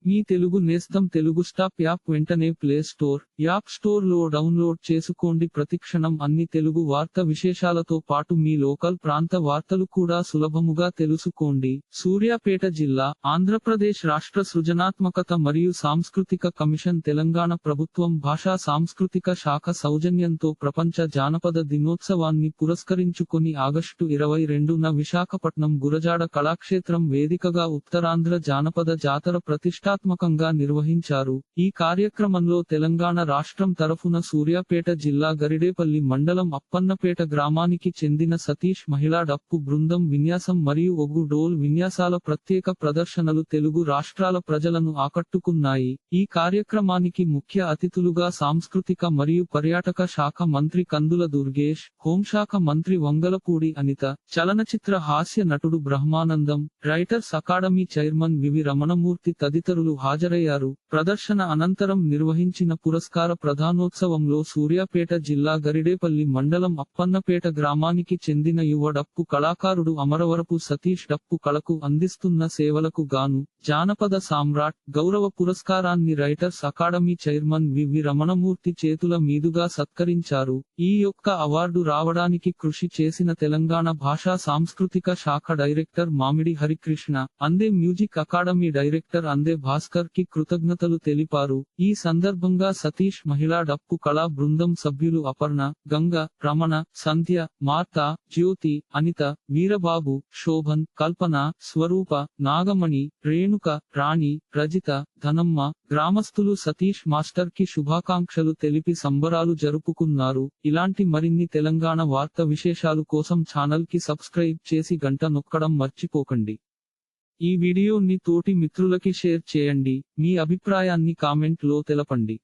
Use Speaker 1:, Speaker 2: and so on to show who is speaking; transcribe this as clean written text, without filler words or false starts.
Speaker 1: మీ తెలుగు నేస్తం Telugu stop app వెంటనే play store, app store లో డౌన్లోడ్ చేసుకోండి. ప్రతిక్షణం అన్ని తెలుగు వార్త విశేషాలతో పాటు మీ లోకల్ ప్రాంత వార్తలు కూడా సులభముగా తెలుసుకోండి. సూర్యాపేట జిల్లా, ఆంధ్రప్రదేశ్ రాష్ట్ర సృజనాత్మకత మరియు సాంస్కృతిక కమిషన్ తెలంగాణ ప్రభుత్వం భాషా సాంస్కృతిక శాఖ సౌజన్యంతో ప్రపంచ జానపద దినోత్సవాన్ని పురస్కరించుకొని ఆగస్టు 22న విశాఖపట్నం గురజాడ కళాక్షేత్రం వేదికగా ఉత్తరాంధ్ర జానపద జాతర ప్రతిష్టాత్మకంగా నిర్వహించారు. ఈ కార్యక్రమంలో తెలంగాణ రాష్ట్రం తరఫున సూర్యాపేట జిల్లా గరిడేపల్లి మండలం అప్పన్నపేట గ్రామానికి చెందిన సతీష్ మహిళా డప్పు బృందం విన్యాసం మరియు ఒగ్గు డోల్ విన్యాసాల ప్రత్యేక ప్రదర్శనలు తెలుగు రాష్ట్రాల ప్రజలను ఆకట్టుకున్నాయి. ఈ కార్యక్రమానికి ముఖ్య అతిథులుగా సాంస్కృతిక మరియు పర్యాటక శాఖ మంత్రి కందుల దుర్గేష్, హోంశాఖ మంత్రి వంగలపూడి అనిత, చలనచిత్ర హాస్య నటుడు బ్రహ్మానందం, రైటర్స్ అకాడమీ చైర్మన్ వివి రమణమూర్తి తదితరులు హాజరయ్యారు. ప్రదర్శన అనంతరం నిర్వహించిన పురస్కార ప్రధానోత్సవంలో సూర్యాపేట జిల్లా గరిడేపల్లి మండలం అప్పన్నపేట గ్రామానికి చెందిన యువ డప్పు కళాకారుడు అమరవరపు సతీష్ డప్పు కళకు అందిస్తున్న సేవలకు గాను జానపద సామ్రాట్ గౌరవ పురస్కారాన్ని రైటర్స్ అకాడమీ చైర్మన్ వివి రమణమూర్తి చేతుల మీదుగా సత్కరించారు. ఈ యొక్క అవార్డు రావడానికి కృషి చేసిన తెలంగాణ భాషా సాంస్కృతిక శాఖ డైరెక్టర్ మామిడి హరికృష్ణ, అందే మ్యూజిక్ అకాడమీ డైరెక్టర్ అందే భాస్కర్ కి కృతజ్ఞతలు తెలిపారు. ఈ సందర్భంగా సతీష్ మహిళా డప్పు కళా బృందం సభ్యులు అపర్ణ, గంగ, రమణ, సంధ్య, మార్త, జ్యోతి, అనిత, వీరబాబు, శోభన్, కల్పన, స్వరూప, నాగమణి, రేణుక, రాణి, రజిత, ధనమ్మ, గ్రామస్తులు సతీష్ మాస్టర్ కి శుభాకాంక్షలు తెలిపి సంబరాలు జరుపుకున్నారు. ఇలాంటి మరిన్ని తెలంగాణ వార్త విశేషాలు కోసం ఛానల్ కి సబ్స్క్రైబ్ చేసి గంట నొక్కడం మర్చిపోకండి. ఈ వీడియోని తోటి మిత్రులకి షేర్ చేయండి. మీ అభిప్రాయాన్ని కామెంట్ లో తెలపండి.